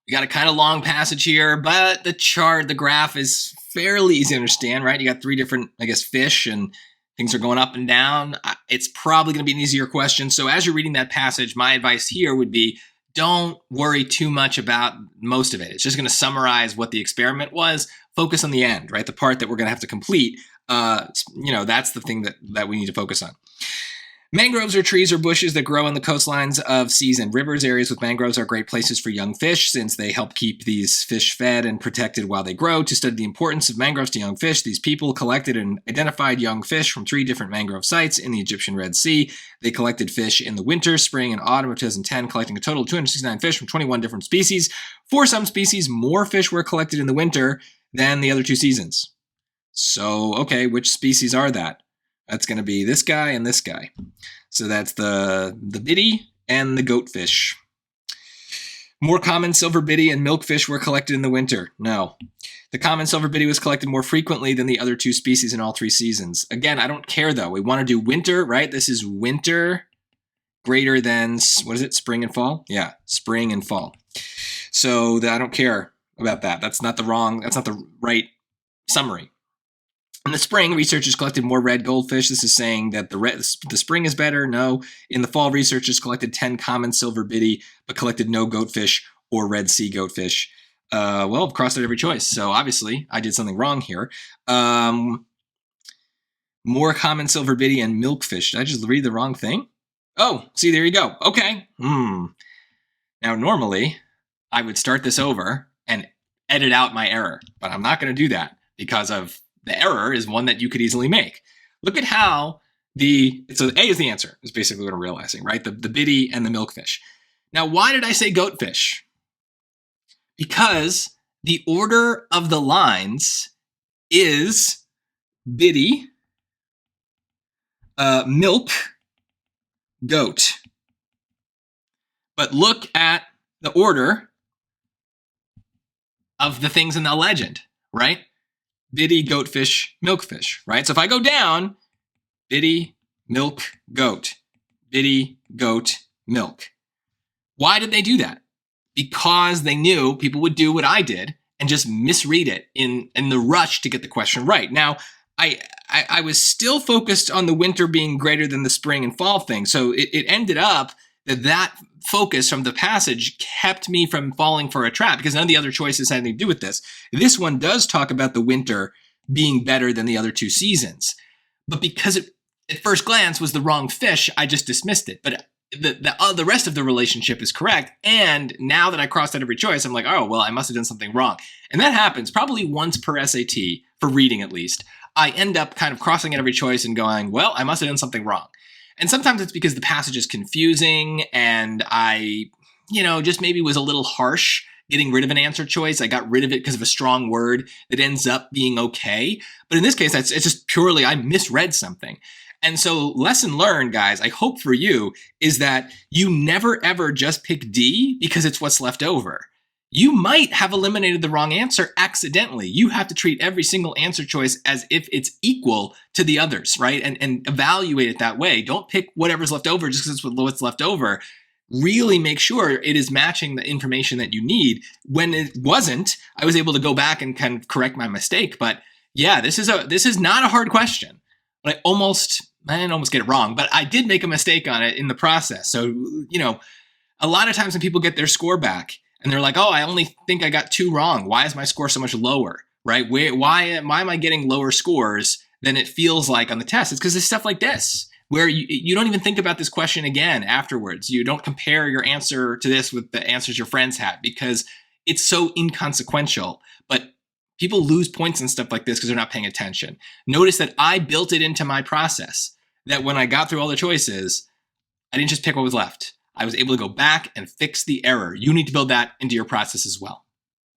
You got a kind of long passage here, but the graph is fairly easy to understand, right? You got three different, I guess, fish, and things are going up and down. It's probably going to be an easier question. So as you're reading that passage, my advice here would be don't worry too much about most of it. It's just going to summarize what the experiment was. Focus on the end, right? The part that we're going to have to complete. That's the thing that we need to focus on. Mangroves are trees or bushes that grow on the coastlines of seas and rivers. Areas with mangroves are great places for young fish since they help keep these fish fed and protected while they grow. To study the importance of mangroves to young fish, these people collected and identified young fish from 3 different mangrove sites in the Egyptian Red Sea. They collected fish in the winter, spring, and autumn of 2010, collecting a total of 269 fish from 21 different species. For some species, more fish were collected in the winter than the other 2 seasons. So, okay, which species are that? That's going to be this guy and this guy. So that's the biddy and the goatfish. More common silver biddy and milkfish were collected in the winter. No. The common silver biddy was collected more frequently than the other 2 species in all 3 seasons. Again, I don't care though. We want to do winter, right? This is winter greater than, what is it, spring and fall? Yeah, spring and fall. So I don't care about that. That's not the right summary. In the spring, researchers collected more red goldfish. This is saying that the spring is better. No. In the fall, researchers collected 10 common silver biddy, but collected no goatfish or red sea goatfish. Well, I've crossed out every choice. So obviously, I did something wrong here. More common silver biddy and milkfish. Did I just read the wrong thing? Oh, see, there you go. Okay. Now, normally, I would start this over and edit out my error, but I'm not going to do that because of the error is one that you could easily make. Look at how so A is the answer, is basically what I'm realizing, right? The biddy and the milkfish. Now, why did I say goatfish? Because the order of the lines is biddy, milk, goat. But look at the order of the things in the legend, right? Biddy, goatfish, milkfish, right? So if I go down, biddy, milk, goat, biddy, goat, milk. Why did they do that? Because they knew people would do what I did and just misread it in the rush to get the question right. Now, I was still focused on the winter being greater than the spring and fall thing. So it ended up that focus from the passage kept me from falling for a trap because none of the other choices had anything to do with this. This one does talk about the winter being better than the other 2 seasons. But because it, at first glance, was the wrong fish, I just dismissed it. But the rest of the relationship is correct. And now that I crossed out every choice, I'm like, oh, well, I must have done something wrong. And that happens probably once per SAT, for reading at least. I end up kind of crossing out every choice and going, well, I must have done something wrong. And sometimes it's because the passage is confusing and I, just maybe was a little harsh getting rid of an answer choice. I got rid of it because of a strong word that ends up being okay. But in this case, it's just purely I misread something. And so lesson learned, guys, I hope for you is that you never ever just pick D because it's what's left over. You might have eliminated the wrong answer accidentally. You have to treat every single answer choice as if it's equal to the others, right? And evaluate it that way. Don't pick whatever's left over just because it's what's left over. Really make sure it is matching the information that you need. When it wasn't, I was able to go back and kind of correct my mistake. But yeah, this is not a hard question. But I didn't almost get it wrong, but I did make a mistake on it in the process. So, a lot of times when people get their score back, and they're like, oh, I only think I got 2 wrong. Why is my score so much lower, right? Why am I getting lower scores than it feels like on the test? It's because it's stuff like this, where you don't even think about this question again afterwards. You don't compare your answer to this with the answers your friends had because it's so inconsequential. But people lose points and stuff like this because they're not paying attention. Notice that I built it into my process, that when I got through all the choices, I didn't just pick what was left. I was able to go back and fix the error. You need to build that into your process as well.